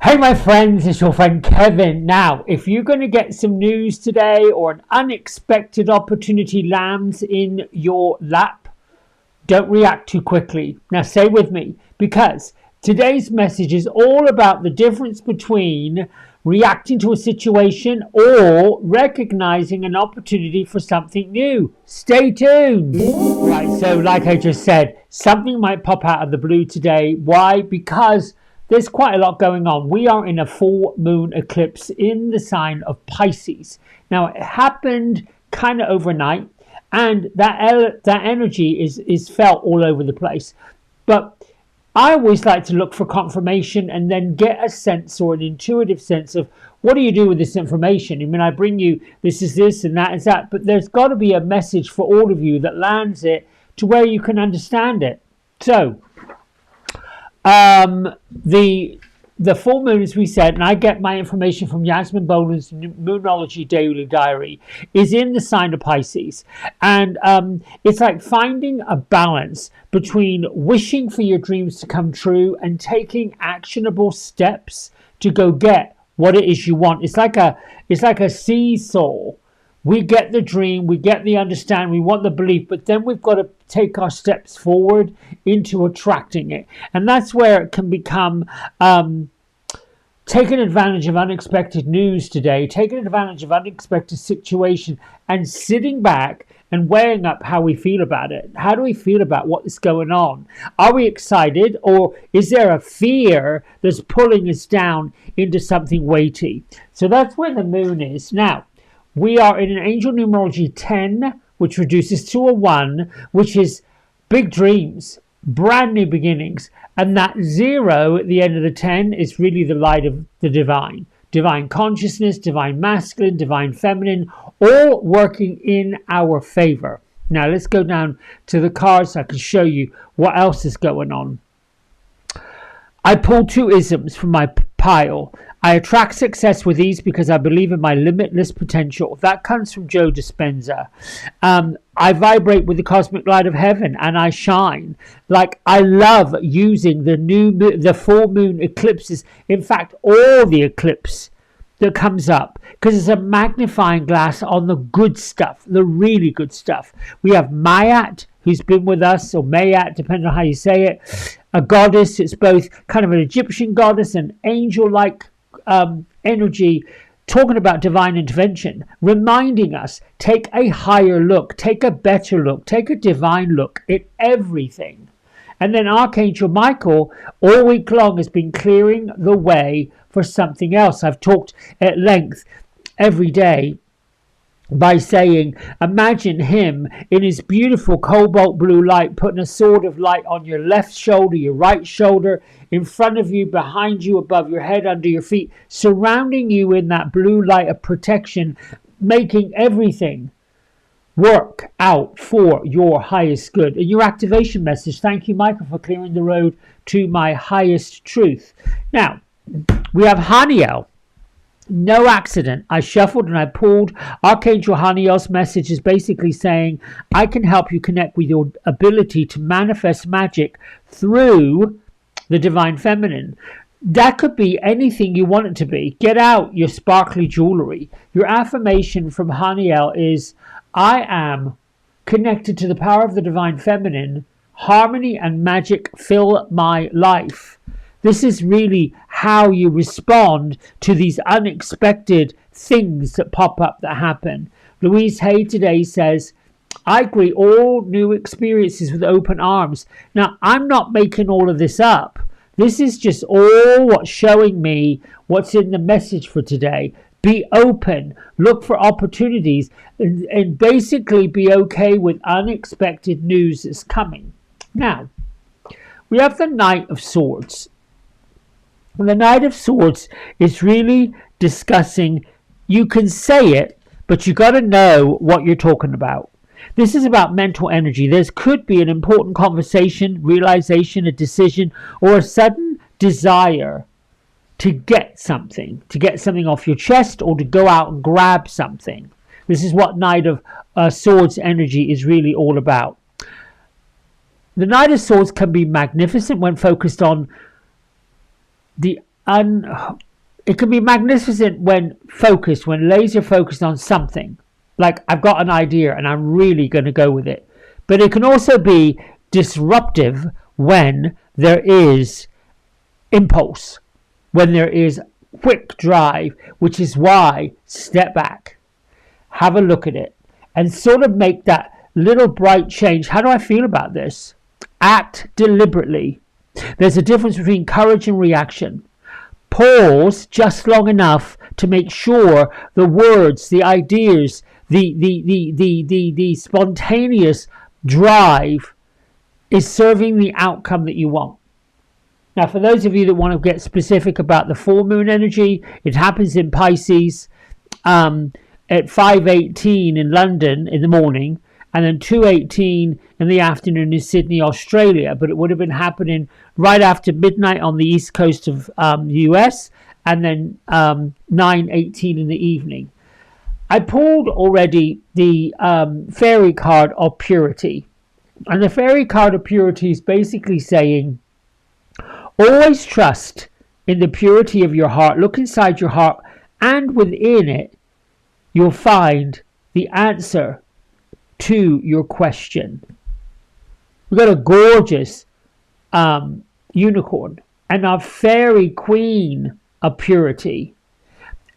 Hey my friends, it's your friend Kevin. Now, if you're going to get some news today or an unexpected opportunity lands in your lap, don't react too quickly. Now stay with me, because today's message is all about the difference between reacting to a situation or recognizing an opportunity for something new. Stay tuned. Right, so like I just said, something might pop out of the blue today. Why? Because there's quite a lot going on. We are in a full moon eclipse in the sign of Pisces. Now, it happened kind of overnight, and that energy is felt all over the place. But I always like to look for confirmation and then get a sense or an intuitive sense of what do you do with this information. I mean, I bring you this is this and that is that, but there's got to be a message for all of you that lands it to where you can understand it. So, the full moon, as we said, and I get my information from Yasmin Boland's Moonology Daily Diary, is in the sign of Pisces. And it's like finding a balance between wishing for your dreams to come true and taking actionable steps to go get what it is you want. It's like a seesaw. We get the dream, we get the understanding, we want the belief, but then we've got to take our steps forward into attracting it. And that's where it can become taking advantage of unexpected news today, taking advantage of unexpected situation, and sitting back and weighing up how we feel about it. How do we feel about what is going on? Are we excited, or is there a fear that's pulling us down into something weighty? So that's where the moon is. Now, we are in an angel numerology 10, which reduces to a 1, which is big dreams, brand new beginnings. And that 0 at the end of the 10 is really the light of the divine. Divine consciousness, divine masculine, divine feminine, all working in our favor. Now let's go down to the cards so I can show you what else is going on. I pulled 2 isms from my pile. I attract success with ease because I believe in my limitless potential. That comes from Joe Dispenza. I vibrate with the cosmic light of heaven and I shine. Like, I love using the full moon eclipses. In fact, all the eclipse that comes up, because it's a magnifying glass on the good stuff, the really good stuff. We have Mayat, who's been with us, or Mayat, depending on how you say it, a goddess. It's both kind of an Egyptian goddess and angel-like energy, talking about divine intervention, reminding us, take a higher look, take a better look, take a divine look at everything. And then Archangel Michael all week long has been clearing the way for something else. I've talked at length every day by saying, imagine him in his beautiful cobalt blue light, putting a sword of light on your left shoulder, your right shoulder, in front of you, behind you, above your head, under your feet, surrounding you in that blue light of protection, making everything work out for your highest good. And your activation message, thank you, Michael, for clearing the road to my highest truth. Now, we have Haniel. No accident. I shuffled and I pulled. Archangel Haniel's message is basically saying, I can help you connect with your ability to manifest magic through the divine feminine. That could be anything you want it to be. Get out your sparkly jewelry. Your affirmation from Haniel is, I am connected to the power of the divine feminine. Harmony and magic fill my life. This is really how you respond to these unexpected things that pop up, that happen. Louise Hay today says, I greet all new experiences with open arms. Now, I'm not making all of this up. This is just all what's showing me what's in the message for today. Be open, look for opportunities, and basically be okay with unexpected news that's coming. Now, we have the Knight of Swords. And the Knight of Swords is really discussing, you can say it, but you got to know what you're talking about. This is about mental energy. There could be an important conversation, realization, a decision, or a sudden desire to get something off your chest, or to go out and grab something. This is what Knight of Swords energy is really all about. The Knight of Swords can be magnificent when focused on the And it can be magnificent when focused, when laser focused on something. Like I've got an idea and I'm really going to go with it. But it can also be disruptive when there is impulse, when there is quick drive, which is why step back, have a look at it, and sort of make that little bright change. How do I feel about this? Act deliberately. There's a difference between courage and reaction. Pause just long enough to make sure the words, the ideas, the spontaneous drive is serving the outcome that you want. Now, for those of you that want to get specific about the full moon energy, it happens in Pisces at 5:18 in London in the morning, and then 2:18 in the afternoon in Sydney, Australia. But it would have been happening right after midnight on the east coast of US, and then 9:18 in the evening. I pulled already the fairy card of purity. And the fairy card of purity is basically saying, always trust in the purity of your heart. Look inside your heart, and within it, you'll find the answer to your question. We've got a gorgeous unicorn and our fairy queen of purity.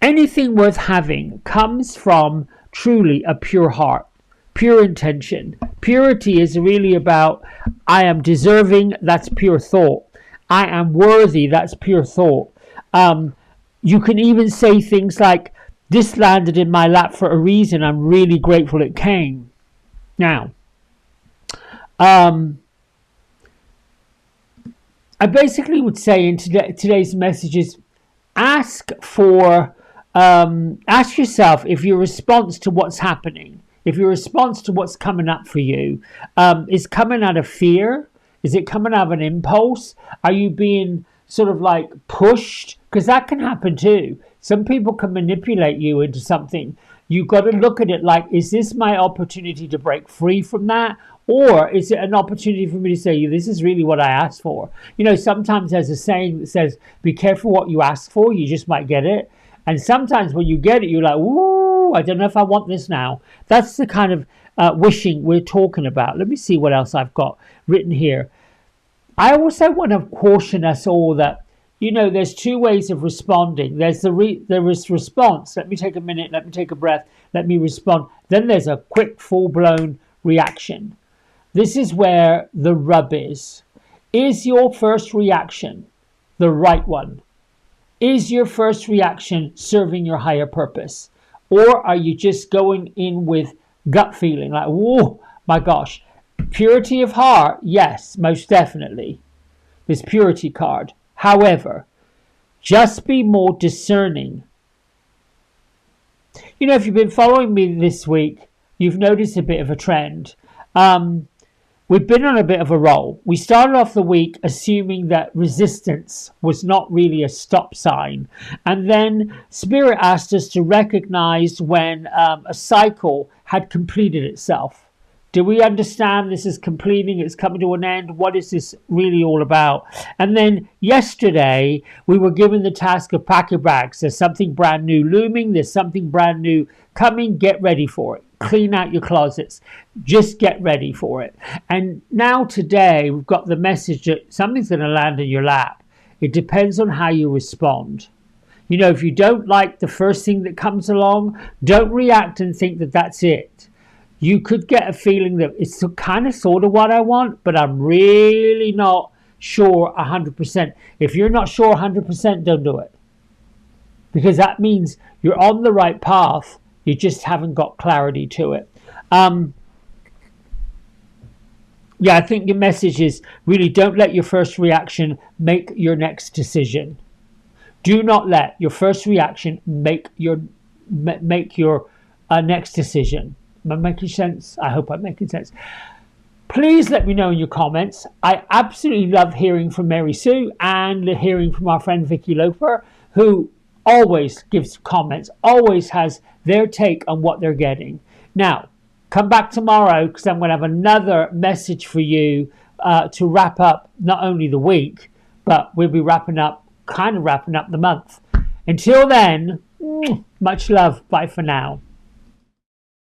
Anything worth having comes from truly a pure heart, pure intention. Purity is really about, I am deserving, that's pure thought. I am worthy, that's pure thought. You can even say things like, this landed in my lap for a reason, I'm really grateful it came. Now, I basically would say in today's messages, ask yourself if your response to what's happening, if your response to what's coming up for you is coming out of fear, is it coming out of an impulse? Are you being sort of like pushed? Because that can happen too. Some people can manipulate you into something. You've got to look at it like, is this my opportunity to break free from that? Or is it an opportunity for me to say, this is really what I asked for? You know, sometimes there's a saying that says, be careful what you ask for, you just might get it. And sometimes when you get it, you're like, ooh, I don't know if I want this now. That's the kind of wishing we're talking about. Let me see what else I've got written here. I also want to caution us all that, you know, there's two ways of responding. There is response. Let me take a minute. Let me take a breath. Let me respond. Then there's a quick, full-blown reaction. This is where the rub is. Is your first reaction the right one? Is your first reaction serving your higher purpose? Or are you just going in with gut feeling like, whoa, my gosh. Purity of heart, yes, most definitely. This purity card. However, just be more discerning. You know, if you've been following me this week, you've noticed a bit of a trend. We've been on a bit of a roll. We started off the week assuming that resistance was not really a stop sign. And then Spirit asked us to recognize when a cycle had completed itself. Do we understand this is completing, it's coming to an end? What is this really all about? And then yesterday, we were given the task of pack your bags. There's something brand new looming. There's something brand new coming. Get ready for it. Clean out your closets. Just get ready for it. And now today, we've got the message that something's going to land in your lap. It depends on how you respond. You know, if you don't like the first thing that comes along, don't react and think that that's it. You could get a feeling that it's kind of sort of what I want, but I'm really not sure 100%. If you're not sure 100%, don't do it. Because that means you're on the right path. You just haven't got clarity to it. I think your message is really don't let your first reaction make your next decision. Do not let your first reaction make your next decision. Am I making sense? I hope I'm making sense. Please let me know in your comments. I absolutely love hearing from Mary Sue and hearing from our friend Vicky Loper, who always gives comments, always has their take on what they're getting. Now, come back tomorrow because I'm going to have another message for you to wrap up not only the week, but we'll be wrapping up kind of wrapping up the month. Until then, much love. Bye for now.